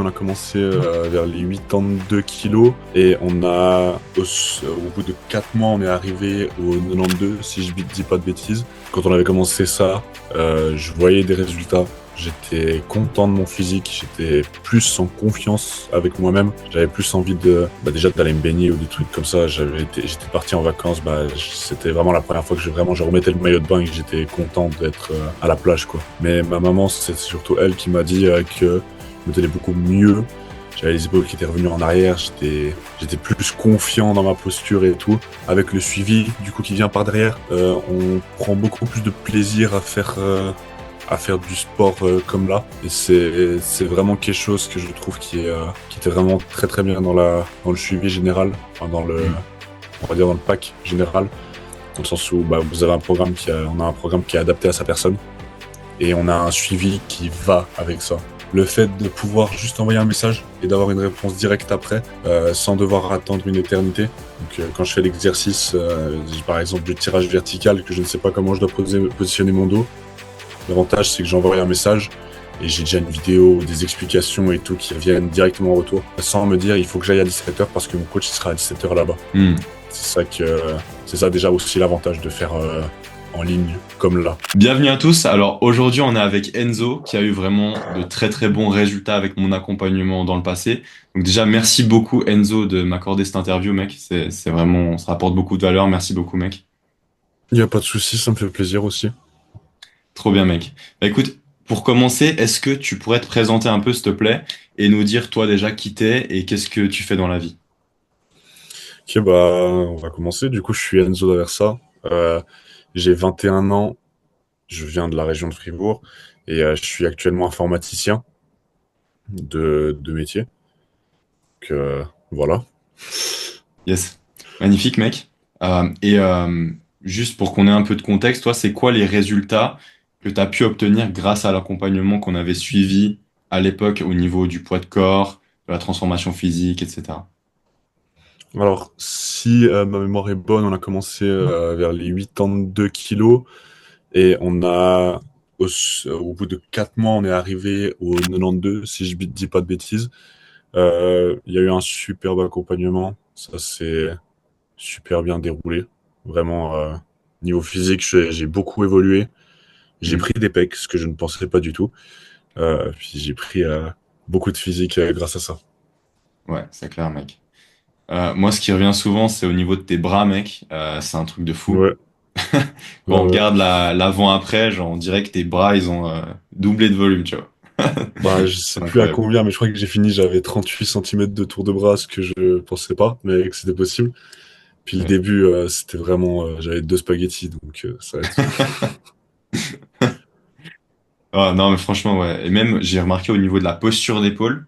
On a commencé vers les 82 kilos et au bout de 4 mois, on est arrivé au 92, si je dis pas de bêtises. Quand on avait commencé ça, je voyais des résultats. J'étais content de mon physique, j'étais plus en confiance avec moi-même. J'avais plus envie déjà d'aller me baigner ou des trucs comme ça. J'étais parti en vacances, c'était vraiment la première fois que je remettais le maillot de bain et que j'étais content d'être à la plage, quoi. Mais ma maman, c'est surtout elle qui m'a dit que je me tenais beaucoup mieux. J'avais les épaules qui étaient revenues en arrière, j'étais plus confiant dans ma posture et tout. Avec le suivi, du coup, qui vient par derrière, on prend beaucoup plus de plaisir à faire du sport comme là. Et c'est vraiment quelque chose que je trouve qui était vraiment très très bien dans le suivi général, enfin on va dire dans le pack général, dans le sens où vous avez on a un programme qui est adapté à sa personne et on a un suivi qui va avec ça. Le fait de pouvoir juste envoyer un message et d'avoir une réponse directe après, sans devoir attendre une éternité. Donc quand je fais l'exercice, par exemple du tirage vertical, que je ne sais pas comment je dois positionner mon dos, l'avantage c'est que j'envoie un message et j'ai déjà une vidéo, des explications et tout qui reviennent directement en retour, sans me dire il faut que j'aille à 17h parce que mon coach sera à 17h là-bas. C'est ça déjà aussi l'avantage de faire en ligne comme là. Bienvenue à tous. Alors aujourd'hui, on est avec Enzo qui a eu vraiment de très très bons résultats avec mon accompagnement dans le passé. Donc déjà, merci beaucoup Enzo de m'accorder cette interview, mec. C'est vraiment, ça apporte beaucoup de valeur. Merci beaucoup, mec. Il n'y a pas de souci, ça me fait plaisir aussi. Trop bien, mec. Bah, écoute, pour commencer, est-ce que tu pourrais te présenter un peu, s'il te plaît, et nous dire toi déjà qui t'es et qu'est-ce que tu fais dans la vie? Ok, on va commencer. Du coup, je suis Enzo D'Aversa. J'ai 21 ans. Je viens de la région de Fribourg et je suis actuellement informaticien de métier. Donc, voilà. Yes. Magnifique, mec. Juste pour qu'on ait un peu de contexte, toi, c'est quoi les résultats que tu as pu obtenir grâce à l'accompagnement qu'on avait suivi à l'époque au niveau du poids de corps, de la transformation physique, etc. Alors, si ma mémoire est bonne, on a commencé vers les 82 kilos et au bout de 4 mois, on est arrivé au 92, si je dis pas de bêtises. Il y a eu un superbe accompagnement. Ça s'est super bien déroulé. Vraiment, niveau physique, j'ai beaucoup évolué. J'ai Mm. pris des pecs, ce que je ne pensais pas du tout. Puis j'ai pris beaucoup de physique grâce à ça. Ouais, c'est clair, mec. Moi, ce qui revient souvent, c'est au niveau de tes bras, mec. C'est un truc de fou. Ouais, Quand ouais, on ouais. regarde l'avant-après, genre, on dirait que tes bras, ils ont doublé de volume, tu vois. Je sais C'est plus à incroyable. combien, mais je crois que j'ai fini, j'avais 38 centimètres de tour de bras, ce que je pensais pas, mais que c'était possible. Puis le Ouais. début, c'était vraiment, j'avais 2 spaghettis, donc ça va être. Ah, non, mais franchement, ouais. Et même, j'ai remarqué au niveau de la posture d'épaule,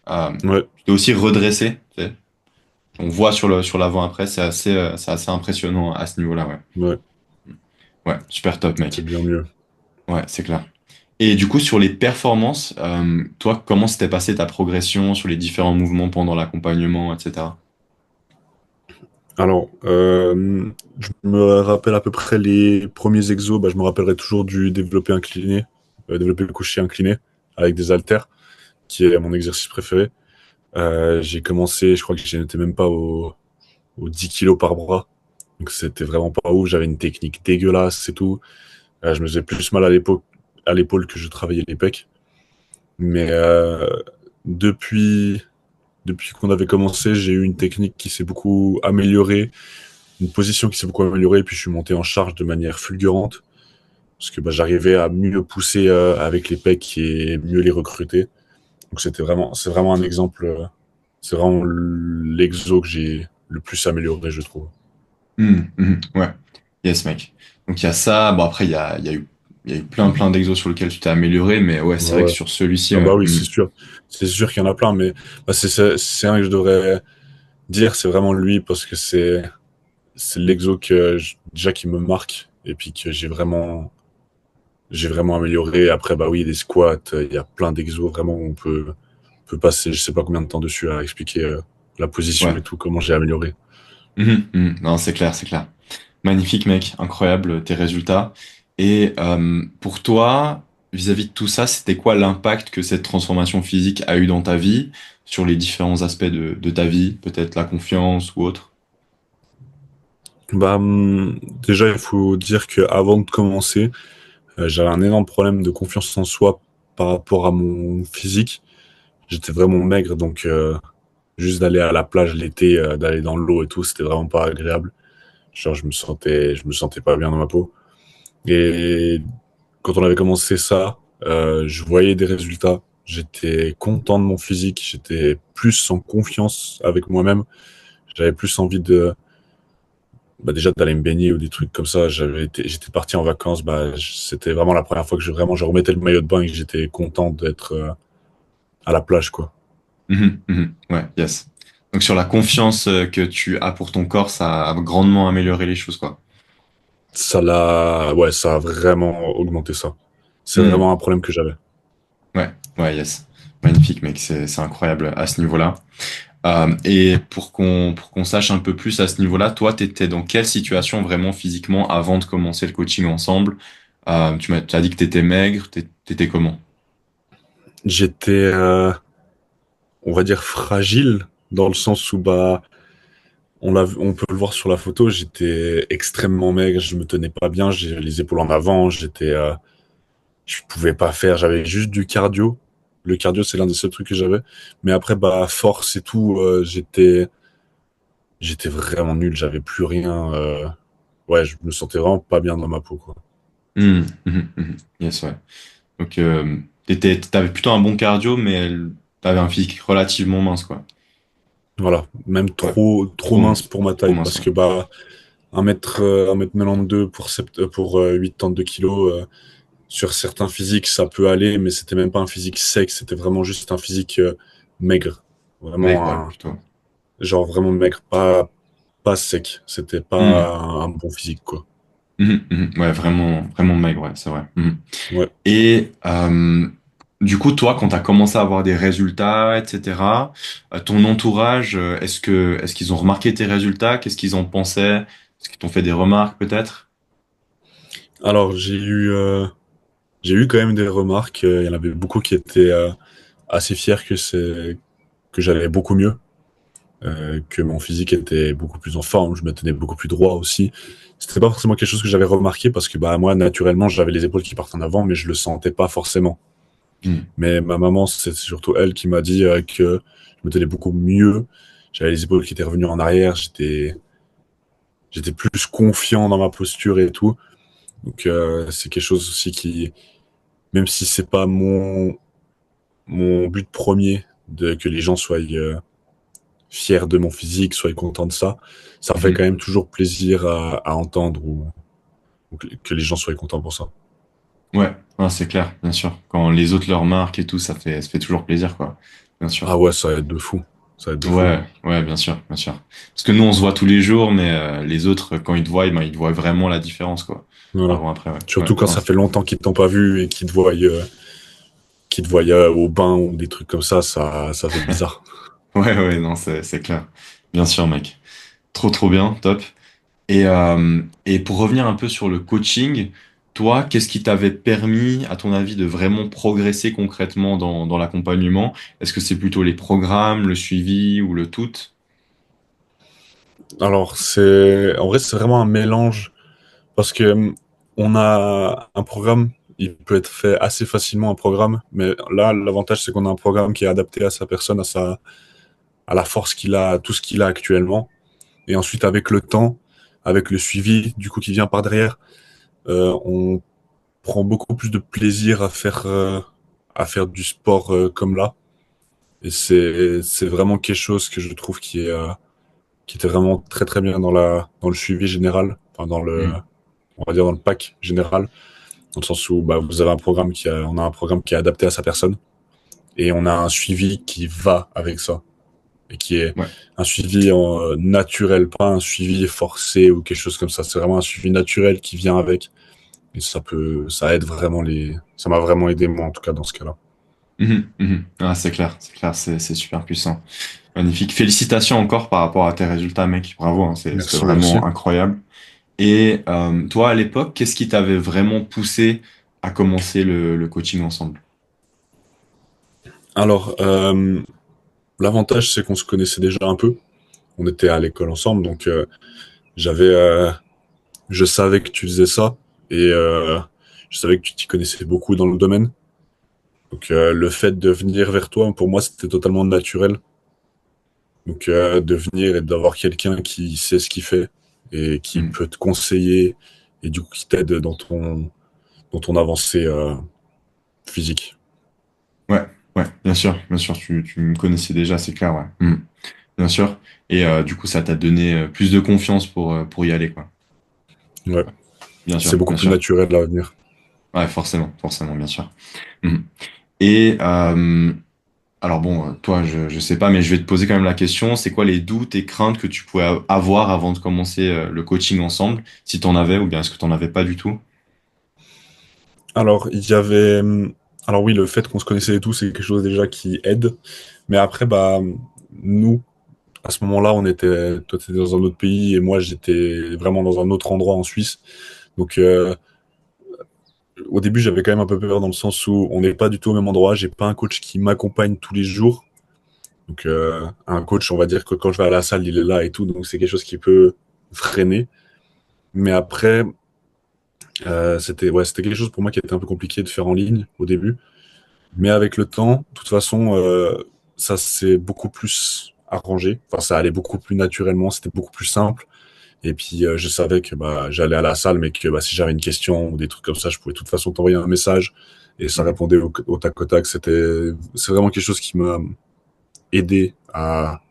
Ouais, tu t'es aussi redressé. Tu sais. On voit sur l'avant-après, c'est assez impressionnant à ce niveau-là, ouais. ouais, Ouais, super top, c'est mec. bien mieux. Ouais, c'est clair. Et du coup, sur les performances, toi, comment s'était passée ta progression sur les différents mouvements pendant l'accompagnement, etc. Alors, je me rappelle à peu près les premiers exos, je me rappellerai toujours du développé incliné, développé couché incliné, avec des haltères, qui est mon exercice préféré. J'ai commencé, je crois que j'étais même pas aux 10 kilos par bras. Donc c'était vraiment pas ouf. J'avais une technique dégueulasse et tout. Je me faisais plus mal à l'épaule que je travaillais les pecs. Mais depuis, depuis qu'on avait commencé, j'ai eu une technique qui s'est beaucoup améliorée, une position qui s'est beaucoup améliorée, et puis je suis monté en charge de manière fulgurante. Parce que j'arrivais à mieux pousser avec les pecs et mieux les recruter. Donc c'est vraiment un exemple. C'est vraiment l'exo que j'ai le plus amélioré, je trouve. Ouais, yes, mec. Donc il y a ça. Bon, après, il y a eu plein d'exos sur lesquels tu t'es amélioré, mais ouais, c'est vrai que Ouais. sur celui-ci, Ah ouais. oui, c'est sûr. C'est sûr qu'il y en a plein, mais c'est un que je devrais dire, c'est vraiment lui parce que c'est l'exo déjà qui me marque et puis que j'ai vraiment amélioré. Après, oui, des squats, il y a plein d'exos vraiment où on peut passer je sais pas combien de temps dessus à expliquer la position Ouais. et tout, comment j'ai amélioré. Non, c'est clair, c'est clair. Magnifique, mec. Incroyable, tes résultats. Et pour toi, vis-à-vis de tout ça, c'était quoi l'impact que cette transformation physique a eu dans ta vie, sur les différents aspects de ta vie, peut-être la confiance ou autre? Bah, déjà, il faut dire que avant de commencer, j'avais un énorme problème de confiance en soi par rapport à mon physique. J'étais vraiment maigre, donc juste d'aller à la plage l'été, d'aller dans l'eau et tout, c'était vraiment pas agréable. Genre, je me sentais pas bien dans ma peau. Et quand on avait commencé ça, je voyais des résultats. J'étais content de mon physique. J'étais plus en confiance avec moi-même. J'avais plus envie de, bah déjà d'aller me baigner ou des trucs comme ça. J'étais parti en vacances. Bah, c'était vraiment la première fois que je remettais le maillot de bain et que j'étais content d'être à la plage, quoi. Mhm, mhm. Ouais, yes. Donc sur la confiance que tu as pour ton corps, ça a grandement amélioré les choses, quoi. Ouais, ça a vraiment augmenté ça. C'est Mhm. vraiment un problème que j'avais. Ouais, ouais, yes. Magnifique, mec, c'est incroyable à ce niveau-là. Et pour qu'on sache un peu plus à ce niveau-là, toi, t'étais dans quelle situation vraiment physiquement avant de commencer le coaching ensemble? T'as dit que t'étais maigre, t'étais comment? J'étais, on va dire, fragile dans le sens où bah on peut le voir sur la photo. J'étais extrêmement maigre, je me tenais pas bien, j'ai les épaules en avant, je pouvais pas faire, j'avais juste du cardio. Le cardio, c'est l'un des seuls trucs que j'avais. Mais après, bah force et tout, j'étais vraiment nul, j'avais plus rien. Ouais, je me sentais vraiment pas bien dans ma peau, quoi. Mhm, mhm, mhm. Yes, ouais. Donc, t'avais plutôt un bon cardio, mais t'avais un physique relativement mince, quoi. Voilà, même Ouais. trop mince pour ma Trop taille, mince, parce ouais. que bah 1 m 92 pour 82 kilos, sur certains physiques, ça peut aller, mais c'était même pas un physique sec, c'était vraiment juste un physique maigre. Maigre, Vraiment ouais, un, plutôt. genre vraiment maigre, pas sec. C'était Mhm, pas un bon physique, quoi. mhm, mhm. Ouais, vraiment, vraiment maigre, ouais, c'est vrai. Mhm. Ouais. Et du coup, toi, quand tu as commencé à avoir des résultats, etc., ton entourage, est-ce qu'ils ont remarqué tes résultats? Qu'est-ce qu'ils en pensaient? Est-ce qu'ils t'ont fait des remarques, peut-être? Alors, j'ai eu quand même des remarques. Il y en avait beaucoup qui étaient assez fiers que j'allais beaucoup mieux, que mon physique était beaucoup plus en forme, je me tenais beaucoup plus droit aussi. C'était pas forcément quelque chose que j'avais remarqué parce que bah moi naturellement j'avais les épaules qui partent en avant, mais je le sentais pas forcément. Mhm. Mais ma maman, c'est surtout elle qui m'a dit que je me tenais beaucoup mieux. J'avais les épaules qui étaient revenues en arrière, j'étais plus confiant dans ma posture et tout. Donc c'est quelque chose aussi qui, même si c'est pas mon but premier de que les gens soient fiers de mon physique, soient contents de ça, ça fait quand Mhm. même toujours plaisir à entendre ou que les gens soient contents pour ça. Ouais, ouais, c'est clair, bien sûr. Quand les autres leur marquent et tout, ça fait toujours plaisir, quoi. Bien Ah sûr. ouais, ça aide de fou. Ça aide de fou. Ouais, ouais, bien sûr, bien sûr. Parce que nous, on se voit tous les jours, mais les autres, quand ils te voient, ben, ils te voient vraiment la différence, quoi. Voilà. Avant, après, ouais. Ouais, Surtout quand non, ça fait longtemps qu'ils t'ont pas vu et qu'ils te voient au bain ou des trucs comme ça fait bizarre. ouais, ouais, non, c'est clair. Bien sûr, mec. Trop, trop bien, top. Et pour revenir un peu sur le coaching, toi, qu'est-ce qui t'avait permis, à ton avis, de vraiment progresser concrètement dans l'accompagnement? Est-ce que c'est plutôt les programmes, le suivi ou le tout? Alors, en vrai, c'est vraiment un mélange parce que on a un programme, il peut être fait assez facilement un programme, mais là, l'avantage, c'est qu'on a un programme qui est adapté à sa personne, à la force qu'il a, à tout ce qu'il a actuellement. Et ensuite, avec le temps, avec le suivi, du coup, qui vient par derrière, on prend beaucoup plus de plaisir à faire du sport comme là. Et c'est vraiment quelque chose que je trouve qui était vraiment très très bien dans le suivi général, enfin Hmm. on va dire dans le pack général, dans le sens où bah, vous avez on a un programme qui est adapté à sa personne et on a un suivi qui va avec ça et qui est Ouais. un suivi naturel, pas un suivi forcé ou quelque chose comme ça. C'est vraiment un suivi naturel qui vient avec et ça aide vraiment ça m'a vraiment aidé moi en tout cas dans ce cas-là. Mhm, mhm. Ah, c'est clair, c'est super puissant. Magnifique. Félicitations encore par rapport à tes résultats, mec. Bravo, hein, c'était Merci, merci. vraiment incroyable. Et toi, à l'époque, qu'est-ce qui t'avait vraiment poussé à commencer le coaching ensemble? Alors, l'avantage, c'est qu'on se connaissait déjà un peu. On était à l'école ensemble, donc j'avais, je savais que tu faisais ça et je savais que tu t'y connaissais beaucoup dans le domaine. Donc, le fait de venir vers toi, pour moi, c'était totalement naturel. Donc, de venir et d'avoir quelqu'un qui sait ce qu'il fait et qui Hmm. peut te conseiller et du coup qui t'aide dans ton avancée physique. Ouais, ouais, bien sûr, tu me connaissais déjà, c'est clair, ouais. Bien sûr. Et du coup, ça t'a donné plus de confiance pour y aller, quoi. Ouais, Bien sûr, c'est beaucoup bien plus sûr. naturel à venir. Ouais, forcément, forcément, bien sûr. Mhm. Et alors bon, toi, je sais pas, mais je vais te poser quand même la question, c'est quoi les doutes et craintes que tu pouvais avoir avant de commencer le coaching ensemble, si t'en avais, ou bien est-ce que t'en avais pas du tout? Alors, il y avait, alors oui, le fait qu'on se connaissait et tout, c'est quelque chose déjà qui aide. Mais après, bah, nous, à ce moment-là, toi, t'étais dans un autre pays et moi, j'étais vraiment dans un autre endroit en Suisse. Donc, au début, j'avais quand même un peu peur dans le sens où on n'est pas du tout au même endroit. J'ai pas un coach qui m'accompagne tous les jours. Donc, un coach, on va dire que quand je vais à la salle, il est là et tout. Donc, c'est quelque chose qui peut freiner. Mais après, c'était quelque chose pour moi qui était un peu compliqué de faire en ligne au début. Mais avec le temps, de toute façon, ça s'est beaucoup plus arrangé. Enfin, ça allait beaucoup plus naturellement, c'était beaucoup plus simple. Et puis, je savais que bah, j'allais à la salle, mais que bah, si j'avais une question ou des trucs comme ça, je pouvais de toute façon t'envoyer un message et ça Mhm. répondait au tac au tac. C'est vraiment quelque chose qui m'a aidé à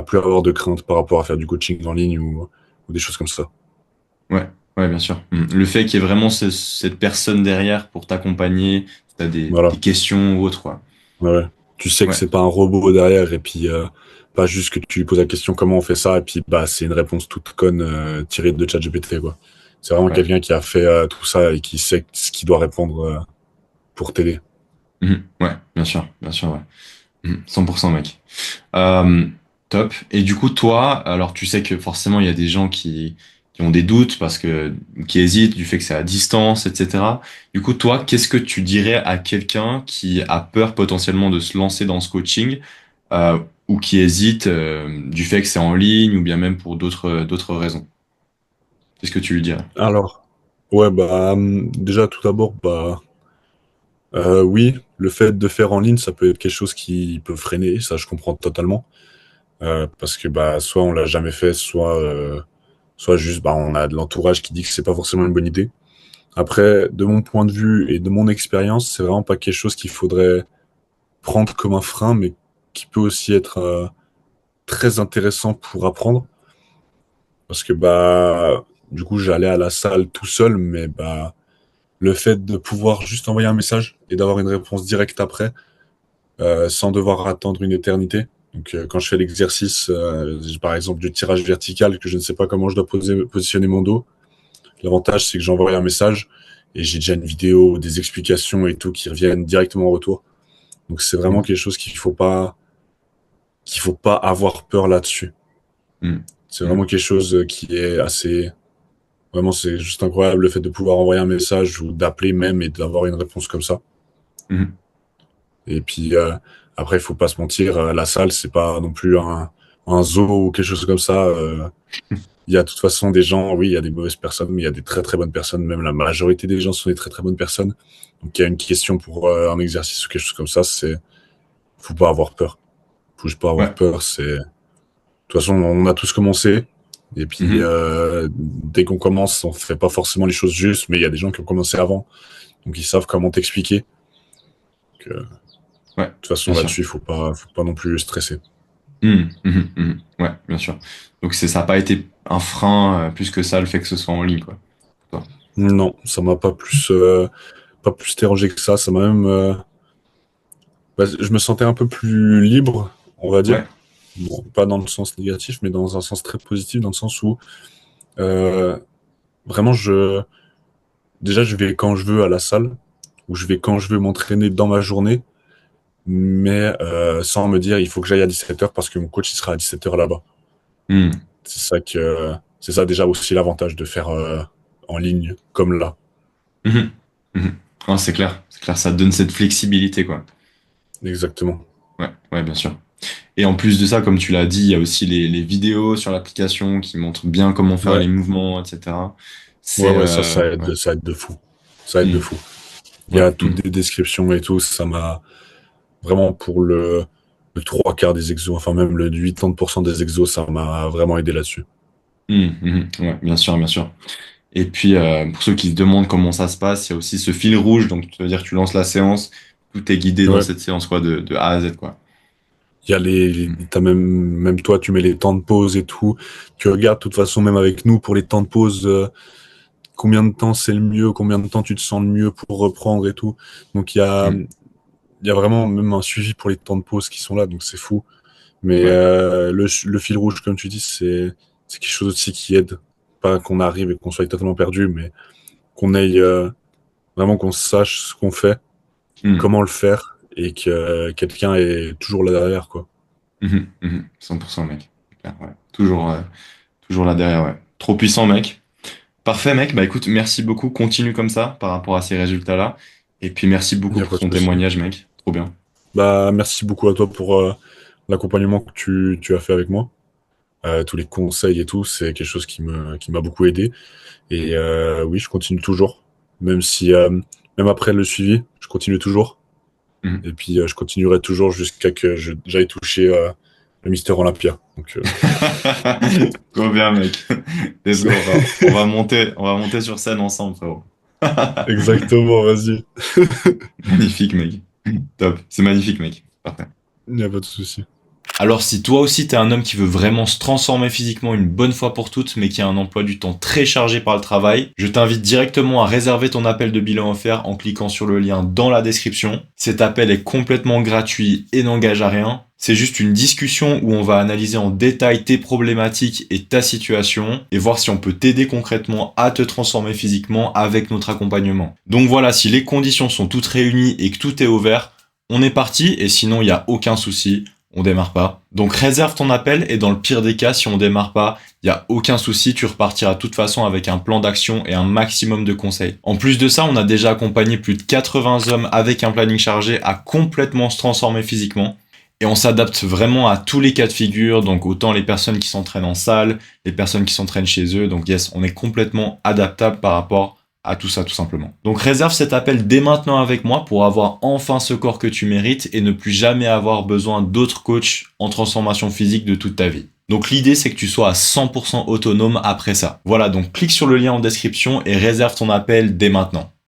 plus avoir de crainte par rapport à faire du coaching en ligne ou des choses comme ça. Ouais, ouais, bien sûr. Le fait qu'il y ait vraiment cette personne derrière pour t'accompagner, si t'as Voilà. des questions ou autre, quoi. Ouais, ouais. Tu sais que Ouais, c'est pas un robot derrière et puis pas juste que tu lui poses la question comment on fait ça et puis bah c'est une réponse toute conne tirée de ChatGPT quoi. C'est vraiment ouais. quelqu'un qui a fait tout ça et qui sait ce qu'il doit répondre pour t'aider. Ouais, bien sûr, ouais. 100% mec. Euh, Top. Et du coup, toi, alors tu sais que forcément, il y a des gens qui ont des doutes parce que, qui hésitent du fait que c'est à distance, etc. Du coup, toi, qu'est-ce que tu dirais à quelqu'un qui a peur potentiellement de se lancer dans ce coaching, euh, ou qui hésite, du fait que c'est en ligne ou bien même pour d'autres raisons? Qu'est-ce que tu lui dirais? Alors, ouais bah déjà tout d'abord bah oui, le fait de faire en ligne ça peut être quelque chose qui peut freiner, ça je comprends totalement. Parce que bah soit on l'a jamais fait, soit juste bah on a de l'entourage qui dit que c'est pas forcément une bonne idée. Après, de mon point de vue et de mon expérience, c'est vraiment pas quelque chose qu'il faudrait prendre comme un frein, mais qui peut aussi être très intéressant pour apprendre. Parce que bah, du coup, j'allais à la salle tout seul, mais bah, le fait de pouvoir juste envoyer un message et d'avoir une réponse directe après, sans devoir attendre une éternité. Donc, quand je fais l'exercice, par exemple, du tirage vertical, que je ne sais pas comment je dois positionner mon dos, l'avantage, c'est que j'envoie un message et j'ai déjà une vidéo, des explications et tout qui reviennent directement en retour. Donc c'est vraiment Ok. quelque chose qu'il faut pas avoir peur là-dessus. Mhm. C'est vraiment Mhm. quelque chose qui est assez vraiment c'est juste incroyable le fait de pouvoir envoyer un message ou d'appeler même et d'avoir une réponse comme ça. Mhm. Et puis après il faut pas se mentir, la salle c'est pas non plus un zoo ou quelque chose comme ça. Il y a de toute façon des gens, oui, il y a des mauvaises personnes, mais il y a des très très bonnes personnes. Même la majorité des gens sont des très très bonnes personnes. Donc il y a une question pour un exercice ou quelque chose comme ça, c'est faut pas avoir peur. Faut juste pas avoir Ouais. peur. C'est de toute façon on a tous commencé. Et puis Mhm. dès qu'on commence, on fait pas forcément les choses justes, mais il y a des gens qui ont commencé avant, donc ils savent comment t'expliquer. Donc, de Ouais, toute façon bien sûr. là-dessus, faut pas non plus stresser. Ouais, bien sûr. Donc ça n'a pas été un frein plus que ça, le fait que ce soit en ligne, quoi. Pour toi. Non, ça m'a pas plus dérangé que ça. Ça m'a même je me sentais un peu plus libre, on va dire. Ouais. Bon, pas dans le sens négatif, mais dans un sens très positif, dans le sens où euh, vraiment déjà je vais quand je veux à la salle, ou je vais quand je veux m'entraîner dans ma journée, mais sans me dire il faut que j'aille à 17h parce que mon coach il sera à 17h là-bas. Hmm. C'est ça déjà aussi l'avantage de faire en ligne comme là. Mhm. Mhm. Non, c'est clair, ça te donne cette flexibilité, quoi. Exactement. Ouais, bien sûr. Et en plus de ça, comme tu l'as dit, il y a aussi les vidéos sur l'application qui montrent bien comment faire Ouais, les mouvements, etc. ouais, C'est ouais, ouais. ça aide de fou. Ça aide de Hmm, fou. Il y ouais, a toutes des descriptions et tout, ça m'a vraiment pour le trois quarts des exos, enfin même le 80% des exos, ça m'a vraiment aidé là-dessus. ouais, bien sûr, bien sûr. Et puis, pour ceux qui se demandent comment ça se passe, il y a aussi ce fil rouge. Donc, ça veut dire que tu lances la séance, tout est guidé dans Ouais, cette séance, quoi, de A à Z, quoi. il y a Hmm, t'as même toi, tu mets les temps de pause et tout. Tu regardes, de toute façon, même avec nous, pour les temps de pause, combien de temps c'est le mieux, combien de temps tu te sens le mieux pour reprendre et tout. Donc hmm, il y a vraiment même un suivi pour les temps de pause qui sont là, donc c'est fou. Mais ouais. le fil rouge, comme tu dis, c'est quelque chose aussi qui aide. Pas qu'on arrive et qu'on soit totalement perdu, mais qu'on aille vraiment qu'on sache ce qu'on fait, Hmm, comment le faire, et que quelqu'un est toujours là derrière, quoi. 100%, mec. C'est clair, ouais. Toujours là derrière, ouais. Trop puissant, mec. Parfait, mec. Bah écoute, merci beaucoup. Continue comme ça par rapport à ces résultats-là. Et puis merci Il beaucoup n'y a pour pas de ton souci. témoignage, mec. Trop bien. Bah, merci beaucoup à toi pour l'accompagnement que tu as fait avec moi. Tous les conseils et tout, c'est quelque chose qui m'a beaucoup aidé. Et oui, je continue toujours. Même si, même après le suivi, je continue toujours. Mhm. Et puis, je continuerai toujours jusqu'à que j'aille toucher le Mister Olympia. Donc, Trop bien, mec. Let's go. On va monter sur scène ensemble, frérot. exactement, vas-y. Magnifique, mec. Top. C'est magnifique, mec. Parfait. Il n'y a pas de souci. Alors si toi aussi t'es un homme qui veut vraiment se transformer physiquement une bonne fois pour toutes, mais qui a un emploi du temps très chargé par le travail, je t'invite directement à réserver ton appel de bilan offert en cliquant sur le lien dans la description. Cet appel est complètement gratuit et n'engage à rien. C'est juste une discussion où on va analyser en détail tes problématiques et ta situation et voir si on peut t'aider concrètement à te transformer physiquement avec notre accompagnement. Donc voilà, si les conditions sont toutes réunies et que tout est ouvert, on est parti et sinon il n'y a aucun souci. On démarre pas. Donc réserve ton appel et dans le pire des cas, si on démarre pas, il y a aucun souci, tu repartiras de toute façon avec un plan d'action et un maximum de conseils. En plus de ça, on a déjà accompagné plus de 80 hommes avec un planning chargé à complètement se transformer physiquement. Et on s'adapte vraiment à tous les cas de figure, donc autant les personnes qui s'entraînent en salle, les personnes qui s'entraînent chez eux. Donc yes, on est complètement adaptable par rapport à tout ça tout simplement. Donc réserve cet appel dès maintenant avec moi pour avoir enfin ce corps que tu mérites et ne plus jamais avoir besoin d'autres coachs en transformation physique de toute ta vie. Donc l'idée c'est que tu sois à 100% autonome après ça. Voilà, donc clique sur le lien en description et réserve ton appel dès maintenant.